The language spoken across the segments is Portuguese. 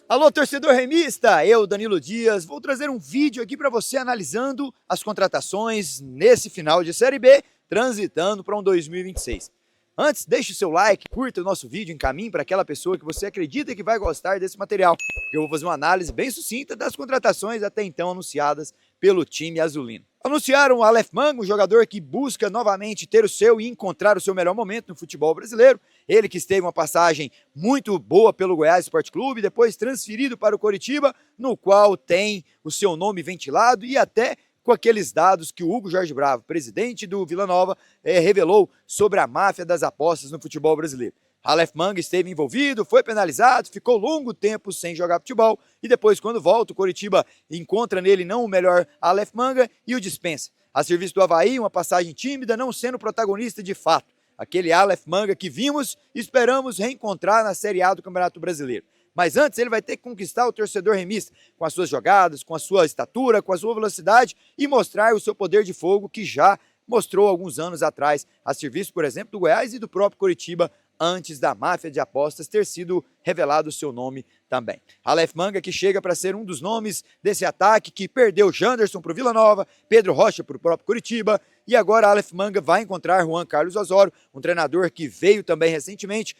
Alô, torcedor remista! Eu, Danilo Dias, vou trazer um vídeo aqui para você analisando as contratações nesse final de Série B, transitando para um 2026. Antes, deixe o seu like, curta o nosso vídeo, encaminhe para aquela pessoa que você acredita que vai gostar desse material, porque eu vou fazer uma análise bem sucinta das contratações até então anunciadas pelo time azulino. Anunciaram o Aleph Manga, um jogador que busca novamente ter o seu e encontrar o seu melhor momento no futebol brasileiro. Ele que esteve uma passagem muito boa pelo Goiás Esporte Clube, depois transferido para o Coritiba, no qual tem o seu nome ventilado e até com aqueles dados que o Hugo Jorge Bravo, presidente do Vila Nova, revelou sobre a máfia das apostas no futebol brasileiro. Aleph Manga esteve envolvido, foi penalizado, ficou longo tempo sem jogar futebol e depois, quando volta, o Coritiba encontra nele não o melhor Aleph Manga e o dispensa. A serviço do Avaí, uma passagem tímida, não sendo protagonista de fato. Aquele Aleph Manga que vimos e esperamos reencontrar na Série A do Campeonato Brasileiro. Mas antes ele vai ter que conquistar o torcedor remista com as suas jogadas, com a sua estatura, com a sua velocidade e mostrar o seu poder de fogo que já mostrou alguns anos atrás, a serviço, por exemplo, do Goiás e do próprio Coritiba, antes da máfia de apostas ter sido revelado o seu nome também. Aleph Manga que chega para ser um dos nomes desse ataque que perdeu Janderson para o Vila Nova, Pedro Rocha para o próprio Coritiba e agora Aleph Manga vai encontrar Juan Carlos Osório, um treinador que veio também recentemente,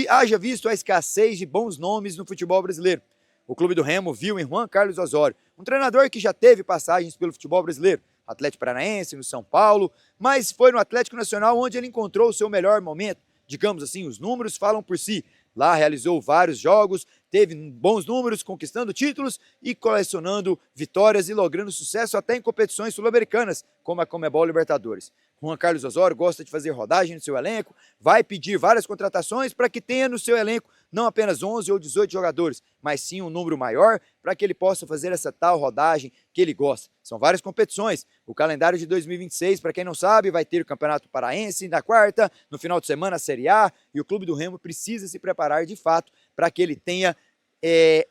haja visto a escassez de bons nomes no futebol brasileiro. O Clube do Remo viu em Juan Carlos Osório, um treinador que já teve passagens pelo futebol brasileiro, Atlético Paranaense, no São Paulo, mas foi no Atlético Nacional onde ele encontrou o seu melhor momento. Digamos assim, os números falam por si. Lá realizou vários jogos, teve bons números, conquistando títulos e colecionando vitórias e logrando sucesso até em competições sul-americanas, como a Conmebol Libertadores. Juan Carlos Osório gosta de fazer rodagem no seu elenco, vai pedir várias contratações para que tenha no seu elenco não apenas 11 ou 18 jogadores, mas sim um número maior para que ele possa fazer essa tal rodagem que ele gosta. São várias competições. O calendário de 2026, para quem não sabe, vai ter o Campeonato Paraense na quarta, no final de semana a Série A, e o Clube do Remo precisa se preparar de fato para que ele tenha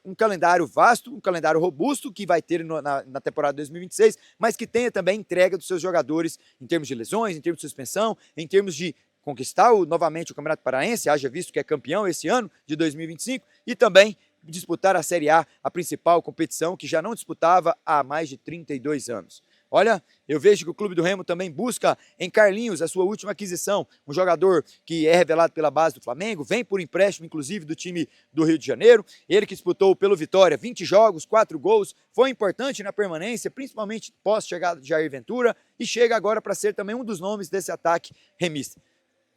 um calendário vasto, um calendário robusto que vai ter na temporada 2026, mas que tenha também entrega dos seus jogadores em termos de lesões, em termos de suspensão, em termos de conquistar novamente o Campeonato Paraense, haja visto que é campeão esse ano de 2025, e também disputar a Série A, a principal competição que já não disputava há mais de 32 anos. Olha, eu vejo que o Clube do Remo também busca em Carlinhos a sua última aquisição, um jogador que é revelado pela base do Flamengo, vem por empréstimo inclusive do time do Rio de Janeiro, ele que disputou pelo Vitória 20 jogos, 4 gols, foi importante na permanência, principalmente pós-chegada de Jair Ventura, e chega agora para ser também um dos nomes desse ataque remista.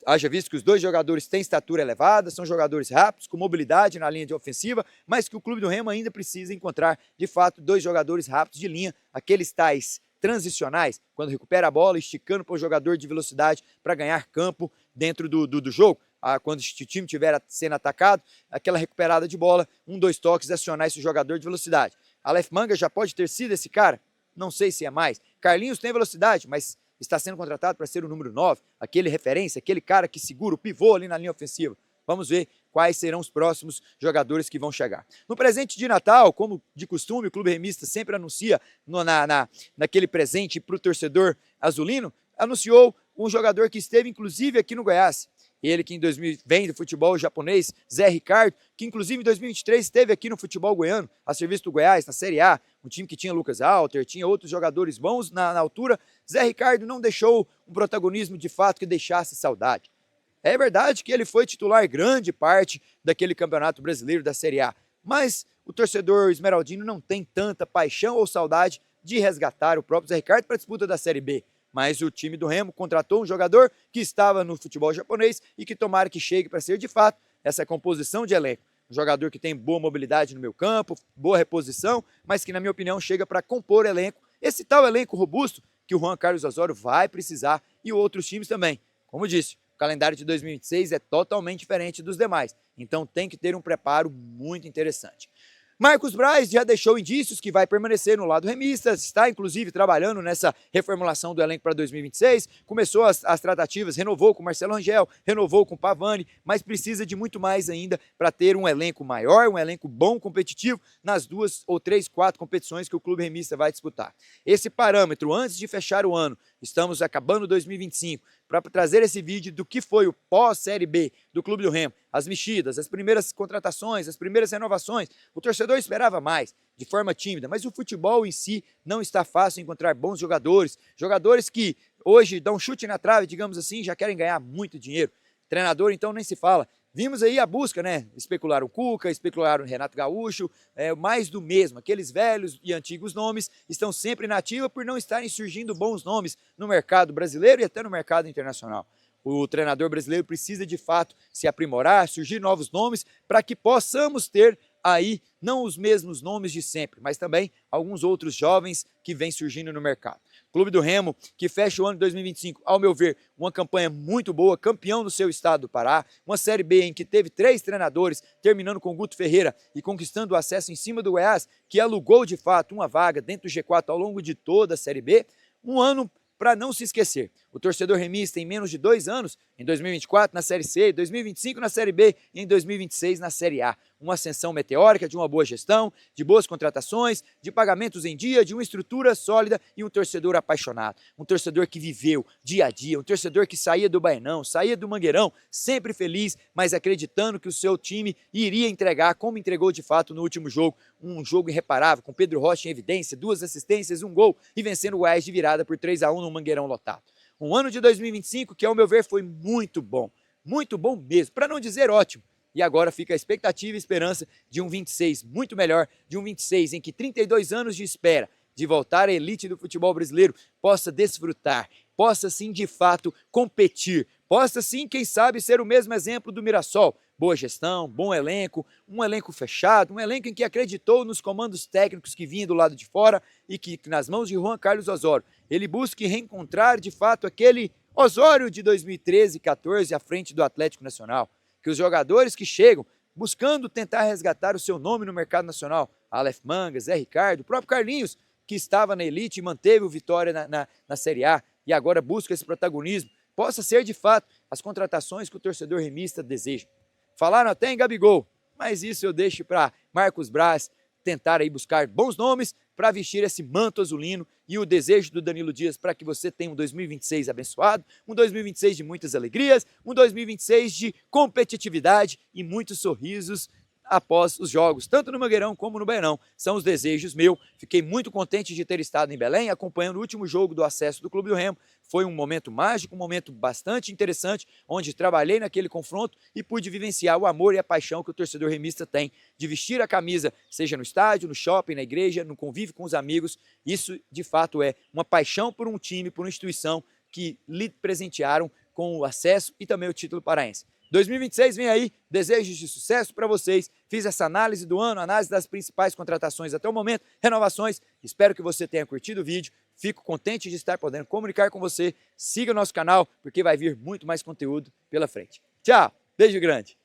Haja visto que os dois jogadores têm estatura elevada, são jogadores rápidos, com mobilidade na linha de ofensiva, mas que o Clube do Remo ainda precisa encontrar, de fato, dois jogadores rápidos de linha, aqueles tais transicionais, quando recupera a bola, esticando para o jogador de velocidade para ganhar campo dentro do jogo. Quando o time estiver sendo atacado, aquela recuperada de bola, 1, 2 toques, acionar esse jogador de velocidade. Aleph Manga já pode ter sido esse cara? Não sei se é mais. Carlinhos tem velocidade, mas está sendo contratado para ser o número 9, aquele referência, aquele cara que segura o pivô ali na linha ofensiva. Vamos ver quais serão os próximos jogadores que vão chegar. No presente de Natal, como de costume, o Clube Remista sempre anuncia naquele presente para o torcedor azulino, anunciou um jogador que esteve inclusive aqui no Goiás. Ele que em 2000 vem do futebol japonês, Zé Ricardo, que inclusive em 2023 esteve aqui no futebol goiano, a serviço do Goiás, na Série A, um time que tinha Lucas Alter, tinha outros jogadores bons na altura. Zé Ricardo não deixou um protagonismo de fato que deixasse saudade. É verdade que ele foi titular grande parte daquele campeonato brasileiro da Série A, mas o torcedor esmeraldino não tem tanta paixão ou saudade de resgatar o próprio Zé Ricardo para a disputa da Série B. Mas o time do Remo contratou um jogador que estava no futebol japonês e que tomara que chegue para ser de fato essa composição de elenco. Um jogador que tem boa mobilidade no meio campo, boa reposição, mas que na minha opinião chega para compor elenco, esse tal elenco robusto que o Juan Carlos Osório vai precisar e outros times também. Como disse, o calendário de 2026 é totalmente diferente dos demais, então tem que ter um preparo muito interessante. Marcos Braz já deixou indícios que vai permanecer no lado remista, está inclusive trabalhando nessa reformulação do elenco para 2026, começou as tratativas, renovou com Marcelo Rangel, renovou com Pavani, mas precisa de muito mais ainda para ter um elenco maior, um elenco bom, competitivo, nas 2 ou 3, 4 competições que o clube remista vai disputar. Esse parâmetro, antes de fechar o ano, estamos acabando 2025, para trazer esse vídeo do que foi o pós-Série B do Clube do Remo, as mexidas, as primeiras contratações, as primeiras renovações. O torcedor esperava mais, de forma tímida, mas o futebol em si não está fácil encontrar bons jogadores, jogadores que hoje dão um chute na trave, digamos assim, já querem ganhar muito dinheiro. Treinador, então, nem se fala. Vimos aí a busca, né? Especularam o Cuca, especularam o Renato Gaúcho, mais do mesmo. Aqueles velhos e antigos nomes estão sempre na ativa por não estarem surgindo bons nomes no mercado brasileiro e até no mercado internacional. O treinador brasileiro precisa, de fato, se aprimorar, surgir novos nomes para que possamos ter aí não os mesmos nomes de sempre, mas também alguns outros jovens que vêm surgindo no mercado. Clube do Remo, que fecha o ano de 2025, ao meu ver, uma campanha muito boa, campeão no seu estado do Pará, uma Série B em que teve 3 treinadores, terminando com Guto Ferreira e conquistando o acesso em cima do Goiás, que alugou de fato uma vaga dentro do G4 ao longo de toda a Série B, um ano para não se esquecer. O torcedor remista em menos de 2 anos, em 2024 na Série C, 2025 na Série B e em 2026 na Série A. Uma ascensão meteórica de uma boa gestão, de boas contratações, de pagamentos em dia, de uma estrutura sólida e um torcedor apaixonado. Um torcedor que viveu dia a dia, um torcedor que saía do Baenão, saía do Mangueirão, sempre feliz, mas acreditando que o seu time iria entregar, como entregou de fato no último jogo, um jogo irreparável, com Pedro Rocha em evidência, 2 assistências, 1 gol e vencendo o Goiás de virada por 3-1 no Mangueirão lotado. Um ano de 2025 que, ao meu ver, foi muito bom mesmo, para não dizer ótimo. E agora fica a expectativa e esperança de um 26 muito melhor, de um 26 em que 32 anos de espera de voltar à elite do futebol brasileiro possa desfrutar, possa sim de fato competir, possa sim, quem sabe, ser o mesmo exemplo do Mirassol. Boa gestão, bom elenco, um elenco fechado, um elenco em que acreditou nos comandos técnicos que vinham do lado de fora e que, nas mãos de Juan Carlos Osório, ele busque reencontrar de fato aquele Osório de 2013 e 14 à frente do Atlético Nacional. Que os jogadores que chegam buscando tentar resgatar o seu nome no mercado nacional, Aleph Manga, Zé Ricardo, o próprio Carlinhos, que estava na elite e manteve o Vitória na Série A e agora busca esse protagonismo, possa ser de fato as contratações que o torcedor remista deseja. Falaram até em Gabigol, mas isso eu deixo para Marcos Braz tentar aí buscar bons nomes para vestir esse manto azulino e o desejo do Danilo Dias para que você tenha um 2026 abençoado, um 2026 de muitas alegrias, um 2026 de competitividade e muitos sorrisos após os jogos, tanto no Mangueirão como no Baenão. São os desejos meus. Fiquei muito contente de ter estado em Belém, acompanhando o último jogo do acesso do Clube do Remo. Foi um momento mágico, um momento bastante interessante, onde trabalhei naquele confronto e pude vivenciar o amor e a paixão que o torcedor remista tem de vestir a camisa, seja no estádio, no shopping, na igreja, no convívio com os amigos. Isso, de fato, é uma paixão por um time, por uma instituição que lhe presentearam com o acesso e também o título paraense. 2026 vem aí, desejos de sucesso para vocês. Fiz essa análise do ano, análise das principais contratações até o momento, renovações. Espero que você tenha curtido o vídeo. Fico contente de estar podendo comunicar com você. Siga o nosso canal, porque vai vir muito mais conteúdo pela frente. Tchau, beijo grande.